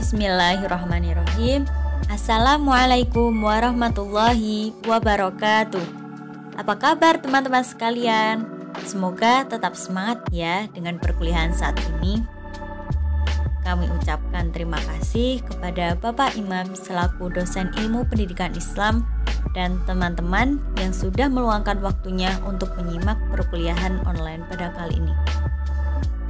Bismillahirrahmanirrahim. Assalamualaikum warahmatullahi wabarakatuh. Apa kabar teman-teman sekalian? Semoga tetap semangat ya dengan perkuliahan saat ini. Kami ucapkan terima kasih kepada Bapak Imam selaku dosen ilmu pendidikan Islam dan teman-teman yang sudah meluangkan waktunya untuk menyimak perkuliahan online pada kali ini.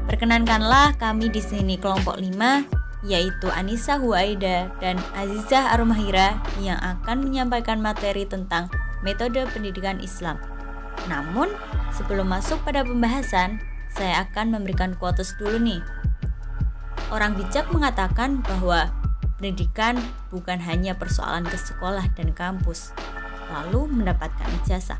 Perkenankanlah kami di sini kelompok 5, yaitu Anissa Huaida dan Azizah Arumahira yang akan menyampaikan materi tentang metode pendidikan Islam. Namun, sebelum masuk pada pembahasan, saya akan memberikan quotes dulu nih. Orang bijak mengatakan bahwa pendidikan bukan hanya persoalan ke sekolah dan kampus, lalu mendapatkan ijazah,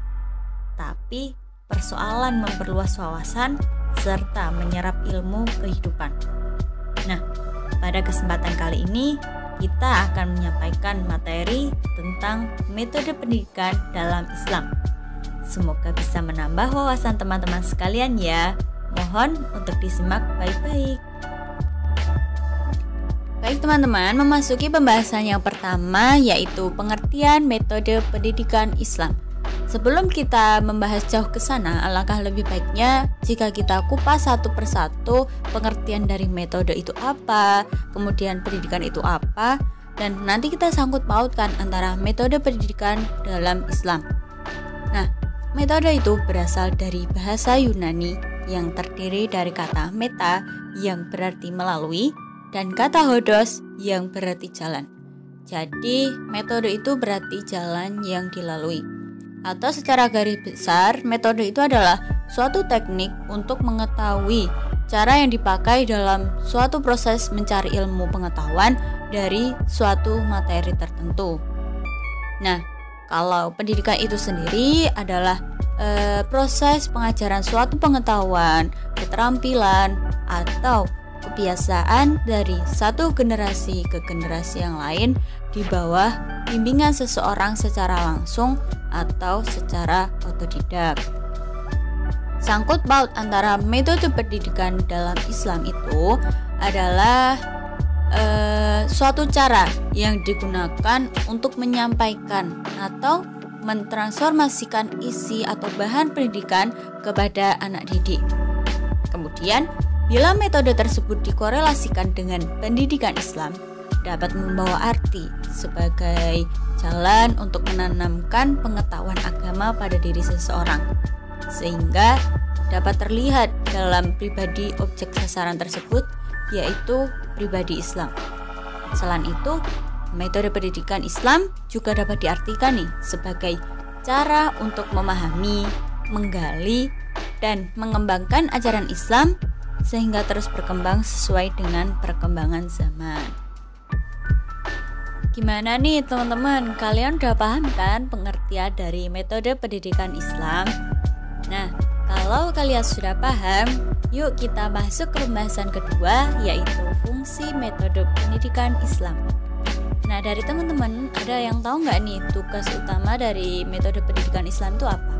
tapi persoalan memperluas wawasan serta menyerap ilmu kehidupan. Nah, pada kesempatan kali ini, kita akan menyampaikan materi tentang metode pendidikan dalam Islam. Semoga bisa menambah wawasan teman-teman sekalian ya. Mohon untuk disimak baik-baik. Baik teman-teman, memasuki pembahasan yang pertama, yaitu pengertian metode pendidikan Islam. Sebelum kita membahas jauh ke sana, alangkah lebih baiknya jika kita kupas satu persatu pengertian dari metode itu apa, kemudian pendidikan itu apa, dan nanti kita sangkut pautkan antara metode pendidikan dalam Islam. Nah, metode itu berasal dari bahasa Yunani yang terdiri dari kata meta yang berarti melalui dan kata hodos yang berarti jalan. Jadi, metode itu berarti jalan yang dilalui. Atau secara garis besar, metode itu adalah suatu teknik untuk mengetahui cara yang dipakai dalam suatu proses mencari ilmu pengetahuan dari suatu materi tertentu. Nah, kalau pendidikan itu sendiri adalah proses pengajaran suatu pengetahuan, keterampilan, atau kebiasaan dari satu generasi ke generasi yang lain di bawah bimbingan seseorang secara langsung atau secara otodidak. Sangkut paut antara metode pendidikan dalam Islam itu adalah suatu cara yang digunakan untuk menyampaikan atau mentransformasikan isi atau bahan pendidikan kepada anak didik. Kemudian, bila metode tersebut dikorelasikan dengan pendidikan Islam, dapat membawa arti sebagai jalan untuk menanamkan pengetahuan agama pada diri seseorang, sehingga dapat terlihat dalam pribadi objek sasaran tersebut, yaitu pribadi Islam. Selain itu, metode pendidikan Islam juga dapat diartikan sebagai cara untuk memahami, menggali, dan mengembangkan ajaran Islam sehingga terus berkembang sesuai dengan perkembangan zaman. Gimana nih teman-teman, kalian udah paham kan pengertian dari metode pendidikan Islam? Nah, kalau kalian sudah paham, yuk kita masuk ke pembahasan kedua, yaitu fungsi metode pendidikan Islam. Nah, dari teman-teman ada yang tahu nggak nih tugas utama dari metode pendidikan Islam itu apa?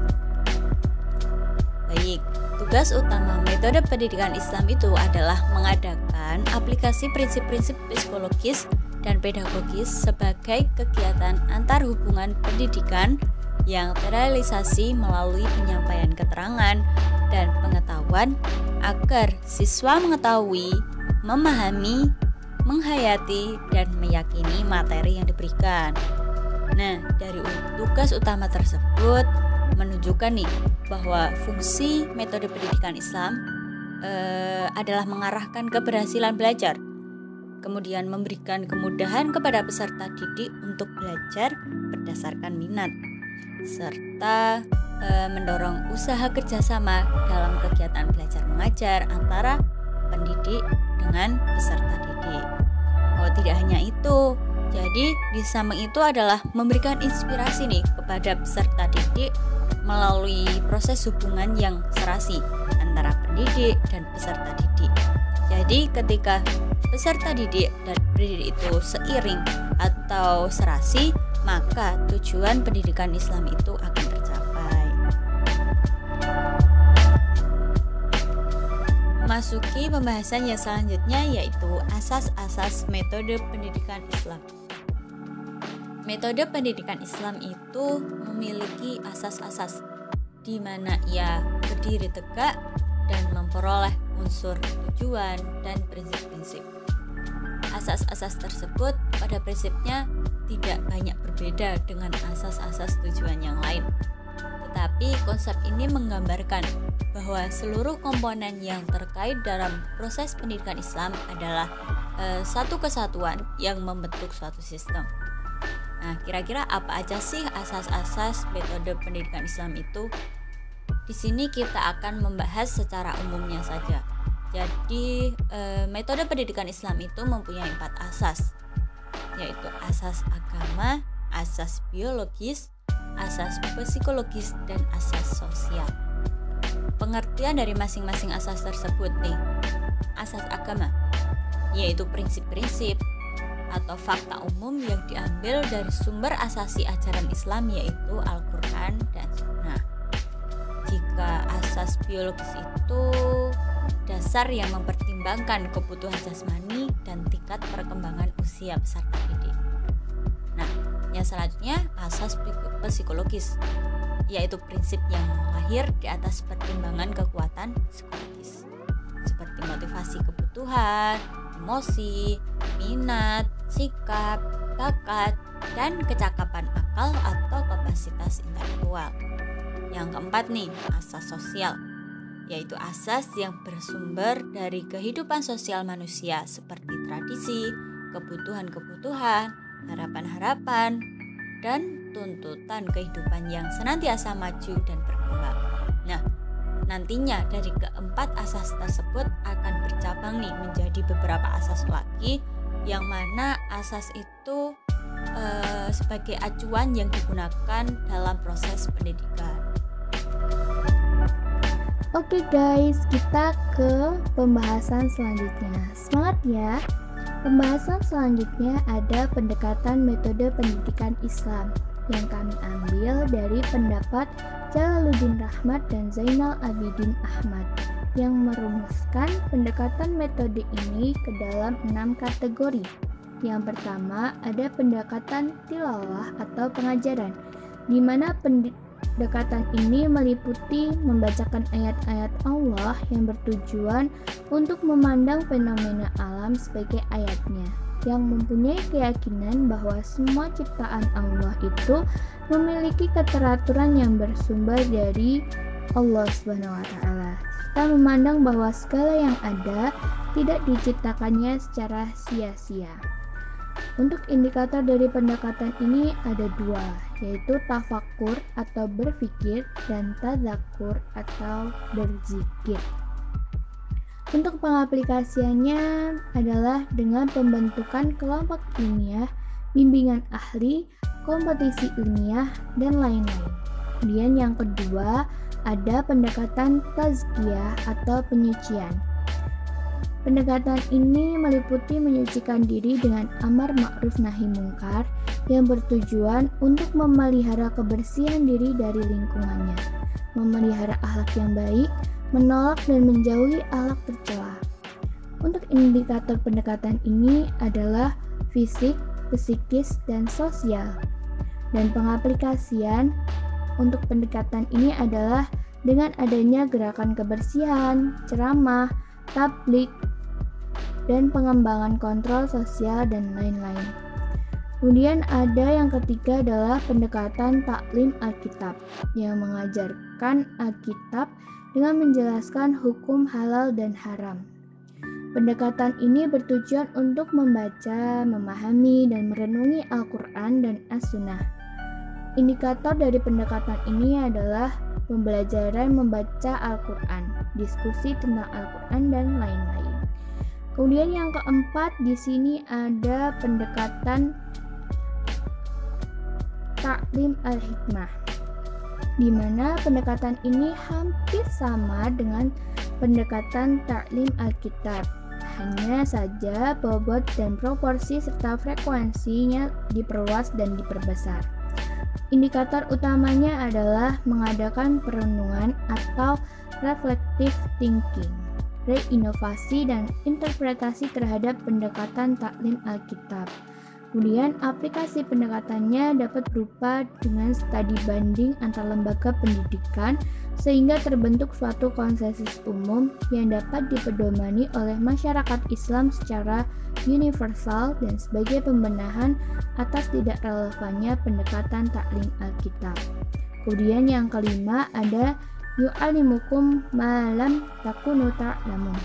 Baik, tugas utama metode pendidikan Islam itu adalah mengadakan aplikasi prinsip-prinsip psikologis dan pedagogis sebagai kegiatan antar hubungan pendidikan yang terrealisasi melalui penyampaian keterangan dan pengetahuan agar siswa mengetahui, memahami, menghayati, dan meyakini materi yang diberikan. Nah, dari tugas utama tersebut menunjukkan bahwa fungsi metode pendidikan Islam adalah mengarahkan keberhasilan belajar, kemudian memberikan kemudahan kepada peserta didik untuk belajar berdasarkan minat, serta mendorong usaha kerjasama dalam kegiatan belajar mengajar antara pendidik dengan peserta didik. Oh, tidak hanya itu, jadi di samping itu adalah memberikan inspirasi kepada peserta didik melalui proses hubungan yang serasi antara pendidik dan peserta didik. Jadi ketika peserta didik dan pendidik itu seiring atau serasi, maka tujuan pendidikan Islam itu akan tercapai. memasuki pembahasan yang selanjutnya, yaitu asas-asas metode pendidikan Islam. Metode pendidikan Islam itu memiliki asas-asas di mana ia berdiri tegak dan memperoleh unsur tujuan dan prinsip-prinsip. Asas-asas tersebut pada prinsipnya tidak banyak berbeda dengan asas-asas tujuan yang lain. Tetapi konsep ini menggambarkan bahwa seluruh komponen yang terkait dalam proses pendidikan Islam adalah satu kesatuan yang membentuk suatu sistem. Nah, kira-kira apa aja sih asas-asas metode pendidikan Islam itu? Di sini kita akan membahas secara umumnya saja. Jadi, metode pendidikan Islam itu mempunyai 4 asas, yaitu asas agama, asas biologis, asas psikologis, dan asas sosial. Pengertian dari masing-masing asas tersebut nih. Asas agama, yaitu prinsip-prinsip atau fakta umum yang diambil dari sumber asasi ajaran Islam, yaitu Al-Quran dan Sunnah. Jika asas biologis itu dasar yang mempertimbangkan kebutuhan jasmani dan tingkat perkembangan usia peserta didik. Nah, yang selanjutnya asas psikologis, yaitu prinsip yang lahir di atas pertimbangan kekuatan psikologis, seperti motivasi kebutuhan, emosi, minat, sikap, bakat, dan kecakapan akal atau kapasitas intelektual. Yang keempat nih, asas sosial, yaitu asas yang bersumber dari kehidupan sosial manusia seperti tradisi, kebutuhan-kebutuhan, harapan-harapan, dan tuntutan kehidupan yang senantiasa maju dan berkembang. Nah, nantinya dari keempat asas tersebut akan bercabang nih menjadi beberapa asas lagi, yang mana asas itu sebagai acuan yang digunakan dalam proses pendidikan. Oke guys, kita ke pembahasan selanjutnya. Semangat ya! Pembahasan selanjutnya ada pendekatan metode pendidikan Islam yang kami ambil dari pendapat Jalaluddin Rahmat dan Zainal Abidin Ahmad yang merumuskan pendekatan metode ini ke dalam 6 kategori. Yang pertama ada pendekatan tilawah atau pengajaran, di mana pendekatan ini meliputi membacakan ayat-ayat Allah yang bertujuan untuk memandang fenomena alam sebagai ayatnya, yang mempunyai keyakinan bahwa semua ciptaan Allah itu memiliki keteraturan yang bersumber dari Allah SWT. Kita memandang bahwa segala yang ada tidak diciptakannya secara sia-sia. Untuk indikator dari pendekatan ini ada 2, yaitu tafakur atau berpikir dan tadzakur atau berzikir. Untuk pengaplikasiannya adalah dengan pembentukan kelompok ilmiah, bimbingan ahli, kompetisi ilmiah, dan lain-lain. Kemudian yang kedua ada pendekatan tazkiyah atau penyucian. Pendekatan ini meliputi menyucikan diri dengan amar ma'ruf nahi mungkar yang bertujuan untuk memelihara kebersihan diri dari lingkungannya, memelihara akhlak yang baik, menolak dan menjauhi akhlak tercela. Untuk indikator pendekatan ini adalah fisik, psikis, dan sosial. Dan pengaplikasian untuk pendekatan ini adalah dengan adanya gerakan kebersihan, ceramah, tablik, dan pengembangan kontrol sosial dan lain-lain. Kemudian ada yang ketiga adalah pendekatan taklim Alkitab yang mengajarkan Alkitab dengan menjelaskan hukum halal dan haram. Pendekatan ini bertujuan untuk membaca, memahami, dan merenungi Al-Quran dan As-Sunnah. Indikator dari pendekatan ini adalah pembelajaran membaca Al-Quran, diskusi tentang Al-Quran, dan lain-lain. Kemudian yang keempat di sini ada pendekatan taklim al-hikmah, di mana pendekatan ini hampir sama dengan pendekatan taklim Alkitab. Hanya saja bobot dan proporsi serta frekuensinya diperluas dan diperbesar. Indikator utamanya adalah mengadakan perenungan atau reflective thinking. reinovasi dan interpretasi terhadap pendekatan taklim Alkitab. Kemudian aplikasi pendekatannya dapat berupa dengan studi banding antar lembaga pendidikan sehingga terbentuk suatu konsensus umum yang dapat dipedomani oleh masyarakat Islam secara universal dan sebagai pembenahan atas tidak relevannya pendekatan taklim Alkitab. Kemudian yang kelima ada yu'allimukum ma lam takunu ta'lamun.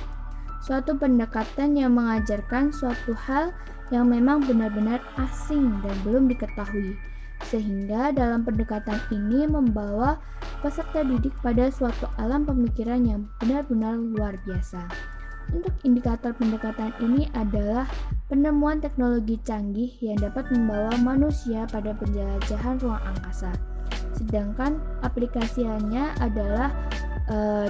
Suatu pendekatan yang mengajarkan suatu hal yang memang benar-benar asing dan belum diketahui, sehingga dalam pendekatan ini membawa peserta didik pada suatu alam pemikiran yang benar-benar luar biasa. Untuk indikator pendekatan ini adalah penemuan teknologi canggih yang dapat membawa manusia pada penjelajahan ruang angkasa, sedangkan aplikasinya adalah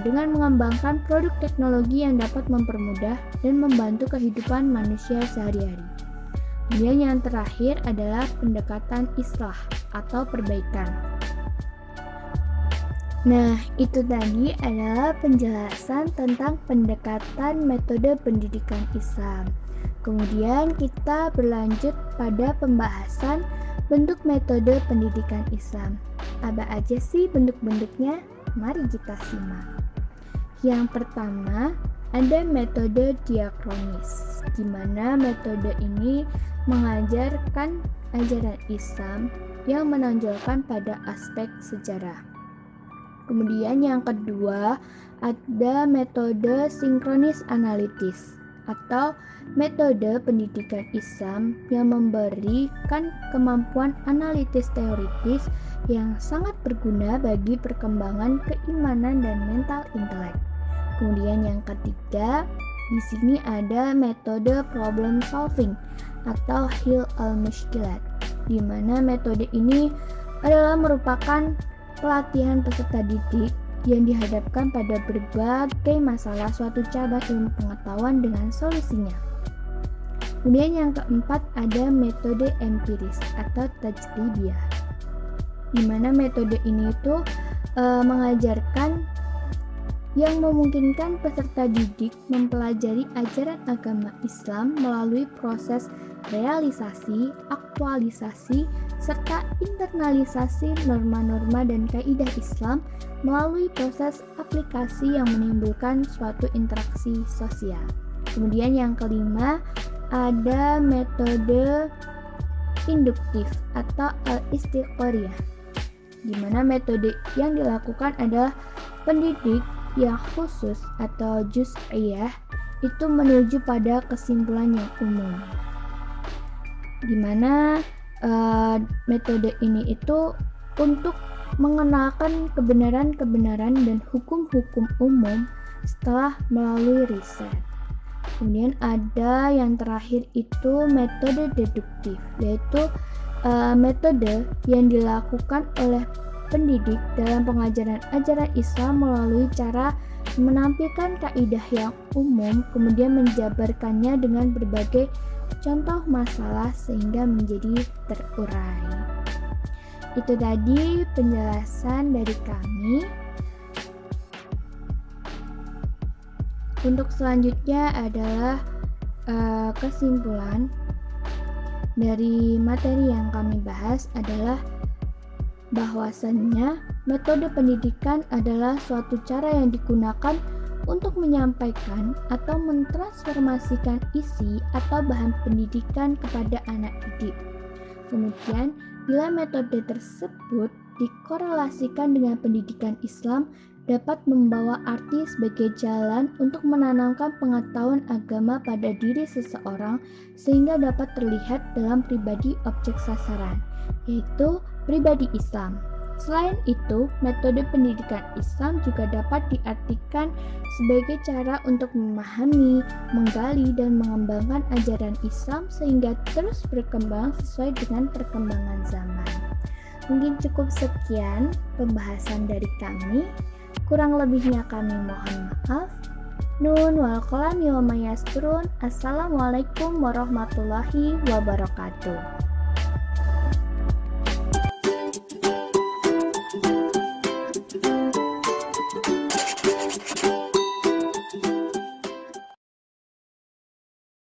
dengan mengembangkan produk teknologi yang dapat mempermudah dan membantu kehidupan manusia sehari-hari. Kemudian yang terakhir adalah pendekatan islah atau perbaikan. Nah, itu tadi adalah penjelasan tentang pendekatan metode pendidikan Islam. Kemudian kita berlanjut pada pembahasan bentuk metode pendidikan Islam. Apa aja sih bentuk-bentuknya? Mari kita simak. Yang pertama, ada metode diakronis, di mana metode ini mengajarkan ajaran Islam yang menonjolkan pada aspek sejarah. Kemudian yang kedua, ada metode sinkronis analitis atau metode pendidikan Islam yang memberikan kemampuan analitis teoritis yang sangat berguna bagi perkembangan keimanan dan mental intelek. Kemudian yang ketiga, di sini ada metode problem solving atau hil al-mushkilat, di mana metode ini adalah merupakan pelatihan peserta didik yang dihadapkan pada berbagai masalah suatu cabang ilmu pengetahuan dengan solusinya. Kemudian yang keempat ada metode empiris atau tajribiyah, di mana metode ini itu mengajarkan yang memungkinkan peserta didik mempelajari ajaran agama Islam melalui proses realisasi, aktualisasi, serta internalisasi norma-norma dan kaidah Islam melalui proses aplikasi yang menimbulkan suatu interaksi sosial. Kemudian yang kelima, ada metode induktif atau al-istiqoriyah, di mana metode yang dilakukan adalah pendidik yang khusus atau juz'iyah itu menuju pada kesimpulan yang umum, di mana metode ini itu untuk mengenalkan kebenaran-kebenaran dan hukum-hukum umum setelah melalui riset. Kemudian ada yang terakhir itu metode deduktif, yaitu metode yang dilakukan oleh pendidik dalam pengajaran ajaran Islam melalui cara menampilkan kaidah yang umum kemudian menjabarkannya dengan berbagai contoh masalah sehingga menjadi terurai. Itu tadi penjelasan dari kami. Untuk selanjutnya adalah kesimpulan dari materi yang kami bahas adalah bahwasannya metode pendidikan adalah suatu cara yang digunakan untuk menyampaikan atau mentransformasikan isi atau bahan pendidikan kepada anak didik. Kemudian, bila metode tersebut dikorelasikan dengan pendidikan Islam, dapat membawa arti sebagai jalan untuk menanamkan pengetahuan agama pada diri seseorang sehingga dapat terlihat dalam pribadi objek sasaran, yaitu pribadi Islam. Selain itu, metode pendidikan Islam juga dapat diartikan sebagai cara untuk memahami, menggali, dan mengembangkan ajaran Islam sehingga terus berkembang sesuai dengan perkembangan zaman. Mungkin cukup sekian pembahasan dari kami. Kurang lebihnya kami mohon maaf. Nun wal qalam wa ma yasturun. Assalamualaikum warahmatullahi wabarakatuh.